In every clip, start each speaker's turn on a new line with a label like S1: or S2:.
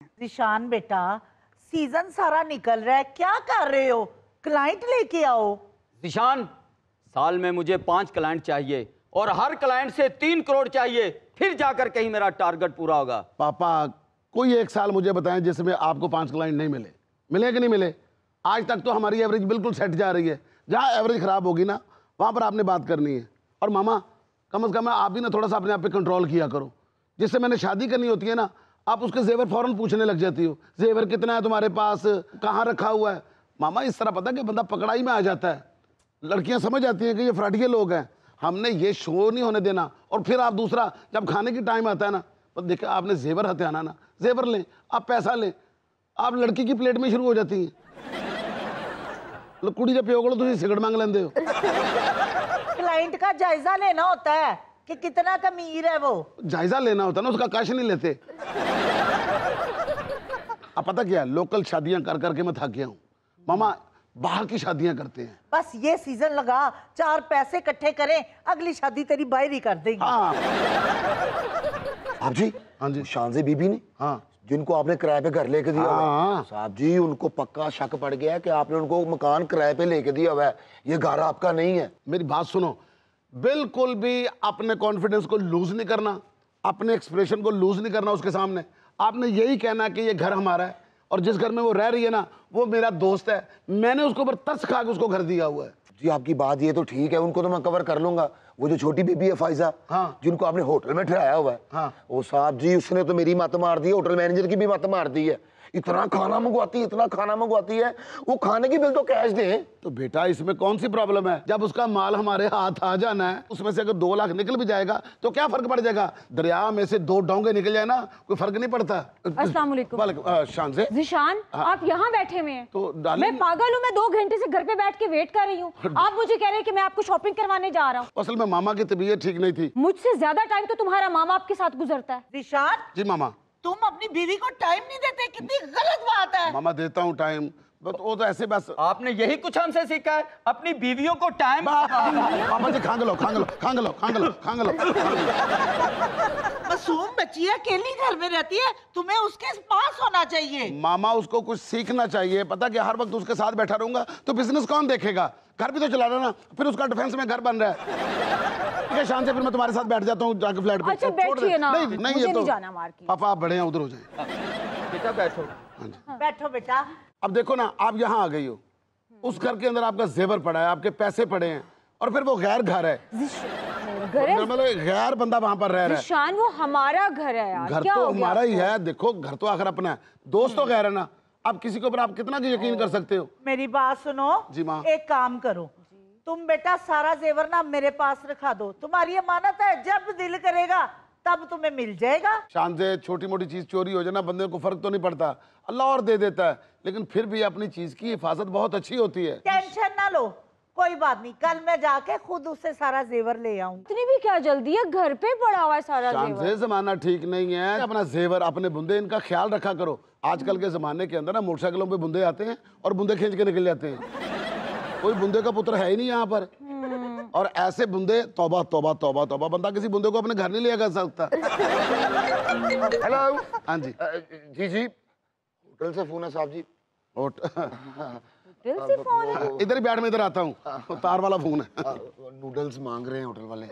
S1: जिशान बेटा, सीजन सारा निकल रहा है, क्या कर रहे हो? क्लाइंट लेके आओ।
S2: जिशान, साल में मुझे 5 क्लाइंट चाहिए और हर क्लाइंट से 3 करोड़ चाहिए, फिर जाकर कहीं मेरा टारगेट पूरा होगा।
S3: पापा, कोई एक साल मुझे बताएं जिसमें आपको 5 क्लाइंट नहीं मिले। मिले कि नहीं मिले? आज तक तो हमारी एवरेज बिल्कुल सेट जा रही है। जहाँ एवरेज खराब होगी ना, वहाँ पर आपने बात करनी है। और मामा, कम से कम आप भी ना थोड़ा सा अपने आप पे कंट्रोल किया करो। जिससे मैंने शादी करनी होती है ना, आप उसके जेवर फौरन पूछने लग जाती हो, जेवर कितना है तुम्हारे पास, कहाँ रखा हुआ है। मामा, इस तरह पता है कि बंदा पकड़ाई में आ जाता है। लड़कियां समझ जाती हैं कि ये फ्रॉडिये लोग हैं। हमने ये शो नहीं होने देना। और फिर आप दूसरा, जब खाने की टाइम आता है ना, तो देखिए आपने जेवर हथियाना ना, जेवर लें, आप पैसा लें, आप लड़की की प्लेट में शुरू हो जाती हैं। कुड़ी जब प्योगड़ो तो सिगड़ मांग लेंदे हो।
S1: क्लाइंट का जायजा लेना होता है कि कितना का अमीर है वो।
S3: जायजा लेना होता है ना, उसका कैश नहीं लेते। अब पता क्या, लोकल शादियां कर करके मैं थक गया हूँ मामा। बाहर की शादियां करते हैं।
S1: बस ये सीजन लगा, 4 पैसे इकट्ठे करें, अगली शादी तेरी बाहर ही कर देंगे।
S3: हाँ।
S4: आप जी,
S3: हाँ जी।
S4: शानजे बीबी ने,
S3: हाँ,
S4: जिनको आपने किराए पे घर लेके दिया हुआ
S3: हाँ।
S4: है, साहब जी उनको पक्का शक पड़ गया है कि आपने उनको मकान किराए पे लेके दिया हुआ है। ये घर आपका नहीं है।
S3: मेरी बात सुनो, बिल्कुल भी अपने कॉन्फिडेंस को लूज नहीं करना, अपने एक्सप्रेशन को लूज नहीं करना उसके सामने। आपने यही कहना कि ये घर हमारा है और जिस घर में वो रह रही है ना, वो मेरा दोस्त है। मैंने उसके ऊपर तरस खा के उसको घर दिया हुआ है।
S4: जी आपकी बात ये तो ठीक है, उनको तो मैं कवर कर लूंगा। वो जो छोटी बीबी है फाइजा,
S3: हाँ,
S4: जिनको आपने होटल में ठहराया हुआ है,
S3: हाँ,
S4: वो साहब जी उसने तो मेरी मत मार दी है, होटल मैनेजर की भी मत मार दी है। इतना खाना मंगवाती है, इतना खाना मंगवाती है, वो खाने की बिल तो कैश दें।
S3: तो बेटा इसमें कौन सी प्रॉब्लम है? जब उसका माल हमारे हाथ आ जाना है, उसमें से अगर 2 लाख निकल भी जाएगा तो क्या फर्क पड़ जाएगा? दरिया में से 2 डोंगे निकल जाए ना, कोई फर्क नहीं पड़ता।
S5: अस्सलाम वालेकुम।
S3: शान से
S5: जिशान, आप यहाँ बैठे हुए हैं?
S3: तो
S5: मैं पागल हूँ, मैं 2 घंटे से घर पे बैठ के वेट कर रही हूँ। आप मुझे कह रहे हैं कि मैं आपको शॉपिंग करवाने जा रहा हूँ।
S3: असल में मामा की तबीयत ठीक नहीं थी।
S5: मुझसे ज्यादा टाइम तो तुम्हारा मामा आपके साथ गुजरता है।
S1: जिशान,
S3: जी मामा।
S1: तुम अपनी बीवी को टाइम नहीं देते, कितनी गलत बात है।
S3: मामा देता हूँ टाइम, बस वो तो ऐसे बस।
S2: आपने यही कुछ हमसे सीखा है, अपनी बीवियों को टाइम।
S3: पापा जी खांग लो, खांग लो, खांग लो, खांग लो, खांग लो।
S1: मासूम बच्ची है, अकेली घर में रहती है, तुम्हें उसके पास होना चाहिए।
S3: मामा उसको कुछ सीखना चाहिए। पता कि हर वक्त उसके साथ बैठा रहूंगा तो बिजनेस कौन देखेगा? घर भी तो चलाना ना, फिर उसका डिफेंस में घर बन रहा है। ठीक है शान से, फिर मैं तुम्हारे साथ बैठ जाता हूँ जाके फ्लैट पे।
S5: अच्छा बैठिए ना,
S3: नहीं
S5: मुझे
S3: ये तो
S5: नहीं जाना मार्केट।
S3: पापा आप बड़े हैं, उधर हो जाए।
S2: बेटा बैठो।
S3: हाँ जी।
S1: बैठो बेटा।
S3: अब देखो ना, आप यहाँ आ गई हो, उस घर के अंदर आपका जेवर पड़ा है, आपके पैसे पड़े हैं, और फिर वो गैर घर है, मतलब गैर बंदा वहां पर रह रहा है।
S5: जिशान, वो हमारा घर है यार।
S3: घर
S5: क्या
S3: तो
S5: हो गया
S3: हमारा ही
S5: आपको?
S3: है। देखो घर तो आखिर अपना है, दोस्त तो गैर है ना। आप किसी के ऊपर आप कितना की यकीन कर सकते हो?
S1: मेरी बात सुनो
S3: जी माँ।
S1: एक काम करो, तुम बेटा सारा जेवर ना मेरे पास रखा दो, तुम्हारी अमानत है, जब दिल करेगा तब तुम्हें मिल जाएगा।
S3: शान से छोटी मोटी चीज चोरी हो जाए ना, बंदे को फर्क तो नहीं पड़ता, अल्लाह और दे देता है, लेकिन फिर भी अपनी चीज की हिफाजत बहुत अच्छी होती है।
S1: टेंशन ना लो, कोई बात नहीं, कल मैं जाके खुद उससे सारा जेवर ले आऊं।
S5: इतनी भी क्या जल्दी है, घर पे पड़ा हुआ है सारा
S3: शान
S5: जेवर।
S3: से जमाना ठीक नहीं है, अपना जेवर अपने बुंदे इनका ख्याल रखा करो। आजकल के जमाने के अंदर ना मोटरसाइकिलों पे बुंदे आते हैं और बुंदे खींच के निकल जाते हैं। कोई बुंदे का पुत्र है ही नहीं यहाँ पर। और ऐसे बुंदे, तौबा तौबा तौबा तौबा, बंदा किसी बुंदे को अपने घर नहीं ले सकता।
S4: हेलो।
S3: हाँ जी।
S4: जी जी, होटल से फोन है साहब जी।
S5: दिल से फोन है?
S3: इधर ही बैठ, में इधर आता हूँ, तार वाला फोन है।
S4: नूडल्स मांग रहे हैं होटल वाले।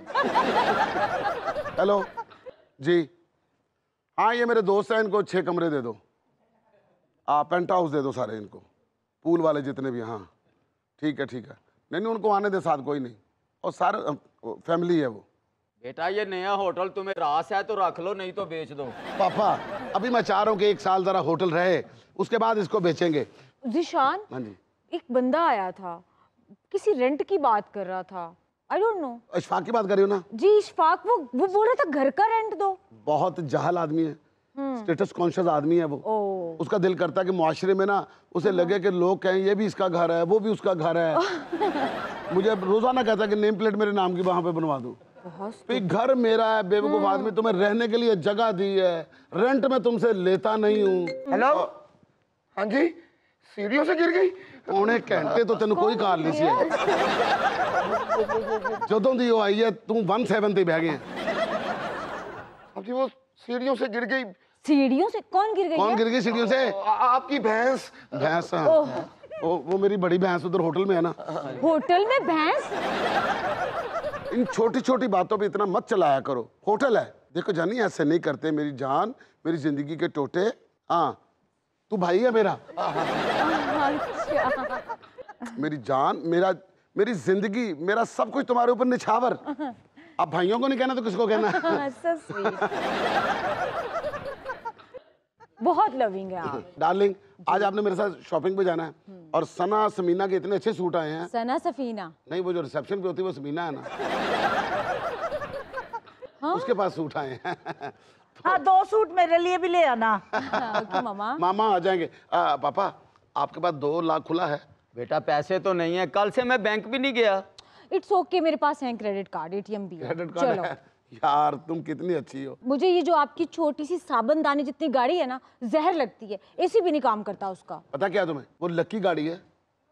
S3: हेलो जी, हाँ ये मेरे दोस्त हैं, इनको 6 कमरे दे दो। पेंट हाउस दे दो सारे इनको, पूल वाले जितने भी। हाँ ठीक है ठीक है। नहीं उनको आने दे साथ, कोई नहीं, और सारे फैमिली है वो।
S2: बेटा ये नया होटल तुम्हें रास है तो रख लो, नहीं तो बेच दो।
S3: पापा अभी मैं चाह रहा हूँ कि 1 साल जरा होटल रहे, उसके बाद इसको बेचेंगे।
S5: जिशान,
S3: हाँ जी।
S5: एक बंदा आया था, किसी रेंट की बात कर रहा था। I don't know.
S3: इशफाक की बात कर रही हो ना?
S5: जी इशफाक, वो बोल रहा था घर का रेंट दो।
S3: बहुत जहल आदमी है, स्टेटस कॉन्शियस आदमी है वो। उसका दिल करता है कि मुआशरे में ना उसे लगे कि लोग कहें ये भी इसका घर है, वो भी उसका घर है। मुझे रोजाना कहता है कि नेम प्लेट मेरे नाम की वहां पे बनवा दो। घर मेरा है, बेवकूफ आदमी, तुम्हें रहने के लिए जगह दी है, रेंट में तुमसे लेता नहीं हूँ।
S4: हेलो। हाँ जी, सीढ़ियों से गिर गई।
S3: 1.5 घंटे तो तेन कोई कार नहीं सी है, जदों दी आई है तू 17 ते बह गया।
S4: अब जी वो सीढ़ियों से गिर गई।
S5: सीढ़ियों से? कौन गिर गई
S3: कौन
S5: है?
S3: गिर गई सीढ़ियों से?
S4: आपकी भैंस।
S3: भैंस? हाँ। वो मेरी बड़ी भैंस उधर होटल में है ना।
S5: होटल में भैंस?
S3: इन छोटी छोटी बातों पे इतना मत चलाया करो। होटल है, देखो जानी ऐसे नहीं करते मेरी जान, मेरी जिंदगी के टोटे। हाँ तू भाई है मेरा।
S5: अच्छा।
S3: मेरी जान, मेरी जिंदगी, मेरा सब कुछ तुम्हारे ऊपर निछावर। अब भाइयों को नहीं कहना तो किसको कहना?
S5: So sweet. बहुत लविंग है आप।
S3: डार्लिंग, आज आपने मेरे साथ शॉपिंग पे जाना है और सना समीना के इतने अच्छे सूट आए हैं।
S5: सना सफीना?
S3: नहीं, वो जो रिसेप्शन पे होती है वो समीना है ना। हाँ? उसके पास सूट आए हैं।
S1: हाँ 2 सूट मेरे लिए भी ले आना।
S5: ओके मामा।
S3: मामा आ जाएंगे। पापा आपके पास 2 लाख खुला है?
S2: बेटा पैसे तो नहीं है, कल से मैं बैंक भी नहीं गया।
S5: इट्स ओके, मेरे पास है क्रेडिट कार्ड, एटीएम भी है।
S3: क्रेडिट कार्ड है? यार तुम कितनी अच्छी हो।
S5: मुझे ये जो आपकी छोटी सी साबुनदानी जितनी गाड़ी है ना, जहर लगती है। एसी भी नहीं काम करता उसका।
S3: पता क्या तुम्हें, वो लकी गाड़ी है,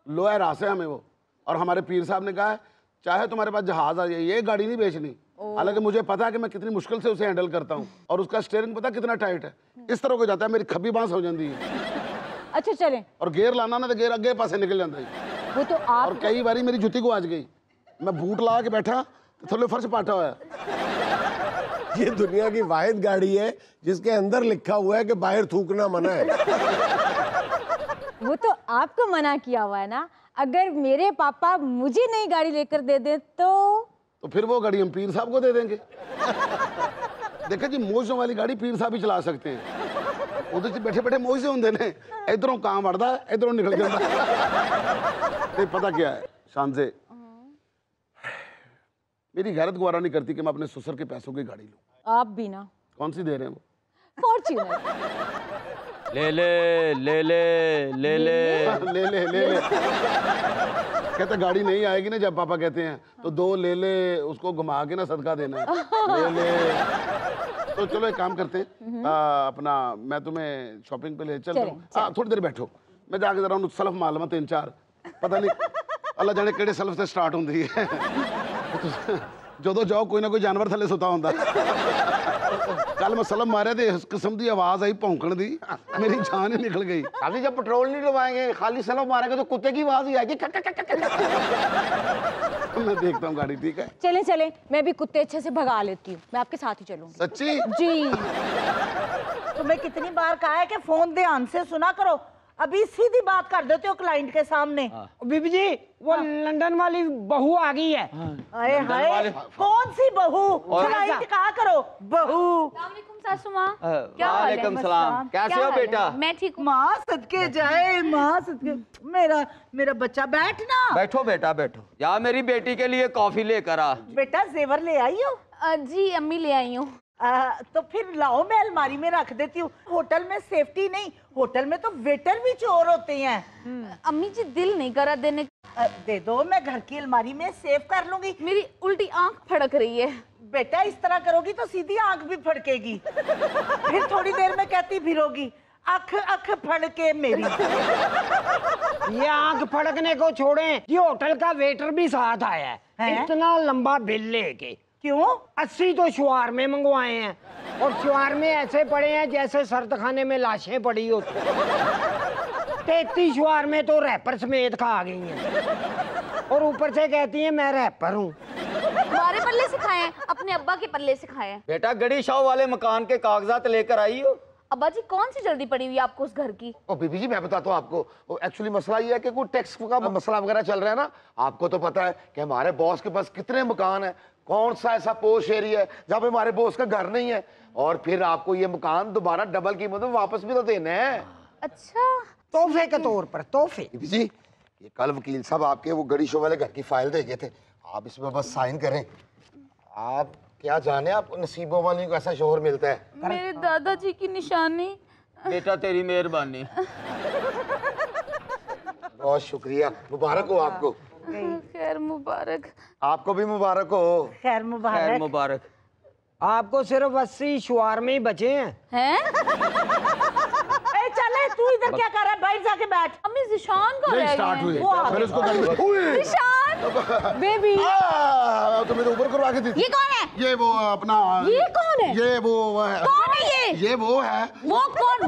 S3: लोहा रास है हमें वो। और हमारे पीर साहब ने कहा है चाहे तुम्हारे पास जहाज आ जाए ये गाड़ी नहीं बेचनी। हालांकि मुझे पता है कि मैं कितनी मुश्किल से उसे हैंडल करता हूँ और उसका स्टीयरिंग पता कितना टाइट है, इस तरह हो जाता है मेरी खब्बी बांस हो जाती है।
S5: अच्छा चलें।
S3: और गेयर लाना ना तो गेयर अगे पासे निकल जाता है।
S5: वो तो आप।
S3: और कई बारी मेरी जुती को आज गई, मैं बूट ला के बैठा तो थोड़े फर्श पाटा हुआ है।
S6: ये दुनिया की वाहिद गाड़ी है जिसके अंदर लिखा हुआ है कि बाहर थूकना मना है।
S5: वो तो आपको मना किया हुआ है ना। अगर मेरे पापा मुझे नई गाड़ी लेकर दे दे तो
S3: फिर वो गाड़ी हम पीर साहब को दे देंगे। देखा जी, मौजों वाली गाड़ी पीर साहब ही चला सकते हैं। उधर से बैठे बैठे मौज से होंगे ने, इधरों काम बढ़ता है इधरों निकल जाता है। नहीं पता क्या है शान से, मेरी गैरत गवारा नहीं करती कि मैं अपने ससुर के पैसों की गाड़ी लूं।
S5: आप भी ना।
S3: कौन सी दे रहे हैं वो?
S5: फॉर्च्यूनर।
S2: ले ले ले ले ले ले
S3: ले ले ले ले। कहते गाड़ी नहीं आएगी ना जब पापा कहते हैं तो 2 ले ले, उसको घुमा के ना सदका देना है। ले ले। तो चलो एक काम करते हैं, अपना मैं तुम्हें शॉपिंग पे ले चलता हूँ। थोड़ी देर बैठो, मैं जाके जरा सलफ मालूम 3-4 पता नहीं अल्लाह जाने केड़े सलफ से स्टार्ट होती है। जो जाओ कोई ना कोई जानवर थले सुता होंदा। कल मैं सलम मारे थे, इस किस्म की आवाज आई भौंकण दी, मेरी जान ही निकल गई।
S4: अभी जब पेट्रोल नहीं डलवाएंगे खाली सलम मारेंगे तो कुत्ते की आवाज ही आएगी।
S3: मैं देखता हूँ गाड़ी, ठीक है?
S5: चलें चलें, मैं भी कुत्ते अच्छे से भगा लेती हूँ। मैं आपके साथ ही चलूंगी।
S3: सच्ची?
S5: जी।
S1: तुम्हें कितनी बार कहा है कि फोन ध्यान से सुना करो, अभी सीधी बात कर देते हो क्लाइंट के सामने।
S7: बीबी जी वो लंदन वाली बहू आ गई है।
S1: अरे हाय, कौन सी बहू? क्लाइंट कहा करो बहू।
S8: सासू माँ, क्या हाल है?
S2: वालेकुम सलाम, कैसे हो बेटा?
S8: मैं ठीक हूँ।
S1: माँ सदके जाए, माँ सदके। मेरा बच्चा, बैठना।
S2: बैठो बेटा बैठो। या मेरी बेटी के लिए कॉफी लेकर आ।
S1: बेटा जेवर ले आई हो?
S8: जी अम्मी ले आई हूँ।
S1: तो फिर लाओ, मैं अलमारी में रख देती हूँ। होटल में सेफ्टी नहीं, होटल में तो वेटर भी चोर होते हैं।
S8: अम्मी जी दिल नहीं करा देने।
S1: दे दो, मैं घर की अलमारी में सेव कर लूंगी।
S8: मेरी उल्टी आंख फड़क रही है।
S1: बेटा इस तरह करोगी तो सीधी आंख भी फड़केगी। फिर थोड़ी देर में कहती फिरोगी अख अख फड़के मेरी।
S7: ये आंख फड़कने को छोड़े, ये होटल का वेटर भी साथ आया है। इतना लंबा बिल लेके।
S1: क्यों?
S7: 80 तो शवारमे मंगवाए हैं और शवारमे ऐसे पड़े हैं जैसे सर्दखाने में लाशें पड़ी होती। 33 शवारमे तो रैपर समेत खा गई हैं और ऊपर से कहती है मैं रैपर हूँ।
S8: हमारे पल्ले से खाए हैं, अपने अब्बा के पल्ले से खाए हैं।
S2: बेटा गड़ी शाह वाले मकान के कागजात लेकर आई हो?
S8: अब्बा जी कौन सी जल्दी पड़ी हुई है आपको उस घर की?
S4: ओ बीबी जी मैं बताता हूँ आपको, एक्चुअली मसला ये है कि कोई टैक्स का मसला वगैरह चल रहा है ना। आपको तो पता है कि हमारे बॉस के पास कितने मकान है, कौन सा ऐसा पोश एरिया है जहाँ पे हमारे बॉस का घर नहीं है, और फिर आपको ये मकान दोबारा डबल कीमत में वापस भी तो देना है।
S8: अच्छा,
S7: तोहफे के तौर पर तोहफे।
S4: बीबी जी ये कल वकील साहब आपके वो गड़ी शो वाले घर की फाइल दे गए थे, आप इसमें बस साइन करें। आप क्या जाने आप नसीबों वाली को ऐसा शोहर मिलता है।
S8: मेरे दादाजी की निशानी।
S2: बेटा तेरी मेहरबानी।
S4: बहुत शुक्रिया, मुबारक हो आपको।
S8: खैर मुबारक।
S4: आपको भी मुबारक हो।
S1: खैर
S2: खैर
S1: मुबारक।
S2: मुबारक।
S7: आपको सिर्फ 80 शवारमे ही बचे हैं।
S1: चले तू इधर क्या कर रहा है, बाहर जाके बैठ।
S8: अम्मी जिशान को
S3: नहीं
S8: ले
S3: स्टार्ट
S8: गए।
S3: हुई,
S1: वो आ
S3: मैंने उसको गाड़ी
S8: जिशान
S5: बेबी।
S3: तो मेरे ऊपर करवा के दी थी।
S8: ये कौन है?
S3: ये वो अपना,
S5: ये कौन है?
S3: ये वो है।
S8: कौन है
S3: ये वो है।
S5: वो कौन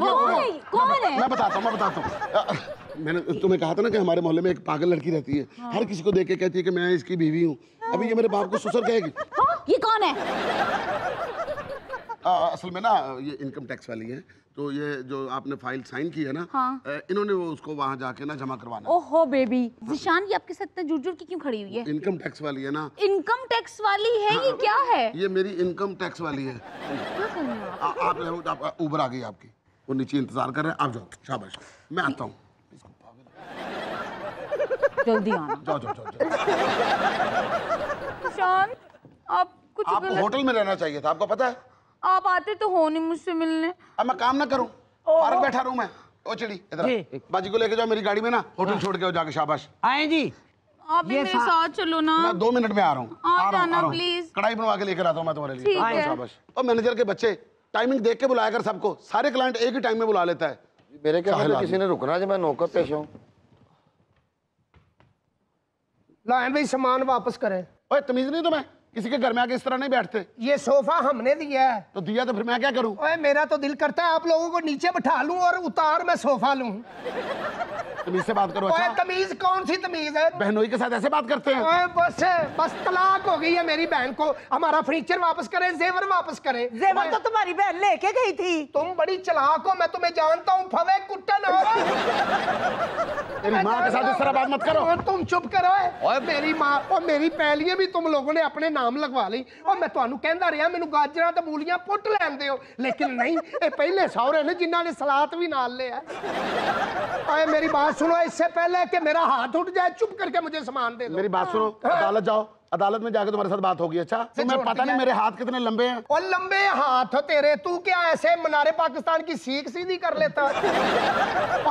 S5: है?
S3: मैं बताता हूँ। मैंने तुम्हें कहा था ना कि हमारे मोहल्ले में एक पागल लड़की रहती है।
S5: हाँ।
S3: हर किसी को देख के कहती है कि मैं इसकी बीवी हूँ। अभी ये मेरे बाप को ससुर कहेगी।
S5: ये कौन है?
S3: असल में ना ये इनकम टैक्स वाली है, तो ये जो आपने फाइल साइन की है ना, इन्होंने वो उसको वहाँ जाके ना जमा करवाना।
S5: ओहो बेबी,
S8: जिशान ये आपके साथ इतना जुड़ की क्यों खड़ी हुई है?
S3: इनकम टैक्स वाली है ना।
S8: इनकम टैक्स वाली है? ये क्या है?
S3: ये मेरी इनकम टैक्स वाली है। आप ऊबर आ गई आपकी, वो नीचे इंतजार कर रहे हैं। आप जाओ, शाबाश, मैं आता हूँ।
S5: जल्दी आना।
S3: जाओ।
S8: जिशान आप कुछ
S3: आपको होटल में रहना चाहिए था, आपको पता है।
S8: आप आते तो हो नहीं मुझसे मिलने।
S3: अब मैं काम ना करूं, पार्क बैठा रहूं मैं। ओ चिड़ी इधर, बाजी को लेके जाओ मेरी गाड़ी में ना, होटल छोड़ के जाके। शाबाश।
S7: आए जी।
S8: आप भी मेरे साथ चलो ना।
S3: मैं 2 मिनट में आ रहा हूँ।
S8: आ जाना प्लीज।
S3: कढ़ाई बनवा के लेकर आता हूँ मैं तुम्हारे लिए।
S8: ठीक है।
S3: शाबाश। और मैनेजर के बच्चे टाइमिंग देख के बुलाया कर सबको। सारे क्लाइंट एक ही टाइम में बुला लेता है।
S4: मेरे ख्याल में किसी ने रुकना है, मैं नौकर पेश हूँ।
S7: लाए भाई सामान वापस करें।
S3: ओए तमीज नहीं तुम्हें? किसी के घर में आके इस तरह नहीं बैठते।
S7: ये सोफा हमने दिया है।
S3: तो दिया तो फिर मैं क्या करूं?
S7: ओए मेरा तो दिल करता है आप लोगों को नीचे बिठा लूं और उतार मैं सोफा लूं।
S3: तमीज से बात करो।
S7: ओए
S3: अच्छा,
S7: तमीज कौन सी तमीज है?
S3: बहनोई के साथ ऐसे बात करते हैं?
S7: ओए बस तलाक हो गई है मेरी बहन को। हमारा फर्नीचर वापस करें, जेवर वापस करें।
S1: जेवर तो तुम्हारी बहन लेके गई थी।
S7: तुम बड़ी चालाक हो, मैं तुम्हें जानता हूँ। फवे कुट्टन हो।
S3: तेरी माँ के साथ इस तरह बात मत करो।
S7: तुम चुप करो। ओए मेरी माँ और मेरी पहलियां भी तुम लोगों ने अपने नाम लगवा ली। और मैं ਤੁਹਾਨੂੰ ਕਹਿੰਦਾ ਰਿਹਾ ਮੈਨੂੰ ਗਾਜਰਾਂ ਤੇ ਮੂਲੀਆਂ ਪੁੱਟ ਲੈਂਦੇ ਹੋ, लेकिन नहीं, ये पहले सौरे ने जिन्होंने सलाद भी नाल लिया। ओए मेरी बात सुनो, इससे पहले कि मेरा हाथ उठ जाए चुप करके मुझे सामान दे दो।
S3: मेरी बात सुनो, अदालत जाओ, अदालत में जाके तुम्हारे साथ बात होगी। अच्छा, तुम्हें पता नहीं मेरे हाथ कितने लंबे हैं?
S7: और लंबे हाथ तेरे, तू क्या ऐसे मनारे पाकिस्तान की सीख सीधी कर लेता?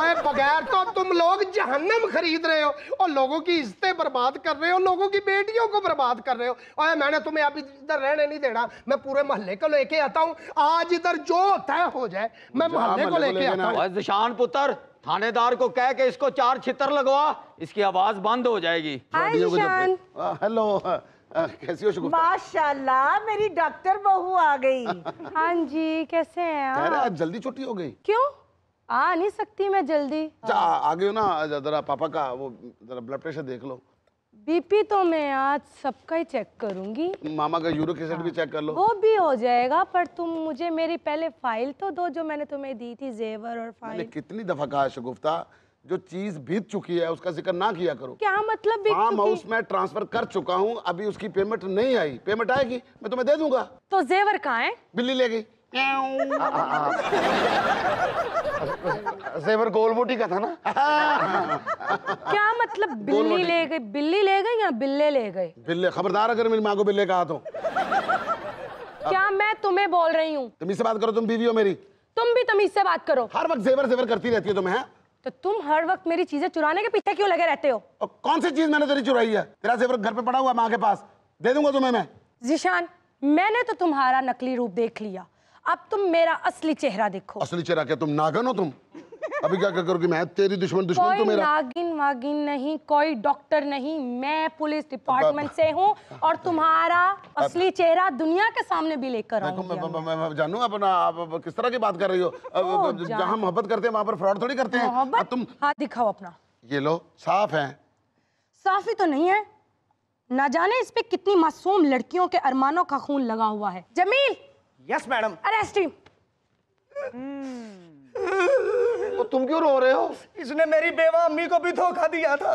S7: ओए बगैर तो तुम लोग जहन्नम खरीद रहे हो और लोगों की इज्जतें बर्बाद कर रहे हो, लोगों की बेटियों को बर्बाद कर रहे हो। ओए मैंने तुम्हें अभी इधर रहने नहीं देना, मैं पूरे मोहल्ले को लेके आता हूँ। आज इधर जो होता है हो जाए, मैं मोहल्ले को लेके आता हूँ।
S2: जिशान पुत्र, थानेदार को कह के इसको 4 छितर लगवा, इसकी आवाज बंद हो जाएगी।
S3: हेलो, कैसी हो शगुफ्ता?
S1: माशाल्लाह, मेरी डॉक्टर बहू आ गई।
S5: हाँ जी, कैसे हैं आप?
S3: अरे आज जल्दी छुट्टी हो गई।
S5: क्यों आ नहीं सकती मैं जल्दी?
S3: अच्छा आ गई हो ना, जरा पापा का वो जरा ब्लड प्रेशर देख लो।
S5: बीपी तो मैं आज सबका ही चेक करूंगी।
S3: मामा का यूरिक एसिड भी चेक कर लो।
S5: वो भी हो जाएगा, पर तुम मुझे मेरी पहले फाइल तो दो जो मैंने तुम्हें दी थी, जेवर और
S3: मैंने
S5: फाइल।
S3: कितनी दफा कहा है शगुफ्ता, जो चीज बीत चुकी है उसका जिक्र ना किया करो।
S5: क्या मतलब बीत
S3: फार्म
S5: चुकी?
S3: हाउस में ट्रांसफर कर चुका हूँ, अभी उसकी पेमेंट नहीं आई। पेमेंट आएगी मैं तुम्हें दे दूंगा।
S5: तो जेवर कहाँ है?
S3: बिल्ली ले गई।
S4: जेवर गोलमोटी का था ना।
S5: क्या मतलब बिल्ली ले गई? बिल्ली ले गई या बिल्ले ले गए?
S3: बिल्ले, खबरदार अगर मेरी माँ को बिल्ले कहा तो।
S5: क्या मैं तुम्हें बोल रही हूँ?
S3: तमीज से बात करो, तुम बीवी हो मेरी।
S5: तुम भी तमीज से बात करो।
S3: हर वक्त जेवर जेवर करती रहती है तुम्हें।
S5: तो तुम हर वक्त मेरी चीजें चुराने के पीछे क्यों लगे रहते हो?
S3: और कौन सी चीज मैंने तेरी चुराई है? तेरा जेवर घर पे पड़ा हुआ माँ के पास, दे दूंगा तुम्हें मैं।
S5: जिशान, मैंने तो तुम्हारा नकली रूप देख लिया, अब तुम मेरा असली चेहरा देखो।
S3: असली चेहरा क्या? तुम नागन हो तुम? अभी क्या करोगी? मैं तेरी दुश्मन तो
S5: कोई
S3: मेरा।
S5: नागिन वागिन नहीं, कोई डॉक्टर नहीं, मैं पुलिस डिपार्टमेंट से हूँ और तुम्हारा असली चेहरा दुनिया के सामने भी लेकर आऊंगी।
S3: मैं जानू अपना, आप किस तरह की बात कर रही हो? जहाँ मोहब्बत करते हैं वहां पर फ्रॉड थोड़ी करते हैं। अब तुम
S5: हाथ दिखाओ अपना।
S3: ये लो, साफ है।
S5: साफ ही तो नहीं है, ना जाने इस पे कितनी मासूम लड़कियों के अरमानों का खून लगा हुआ है। Jamil.
S7: Yes madam.
S5: Arrest him.
S4: तो तुम क्यों रो रहे हो?
S7: इसने मेरी बेवा अम्मी को भी धोखा दिया था।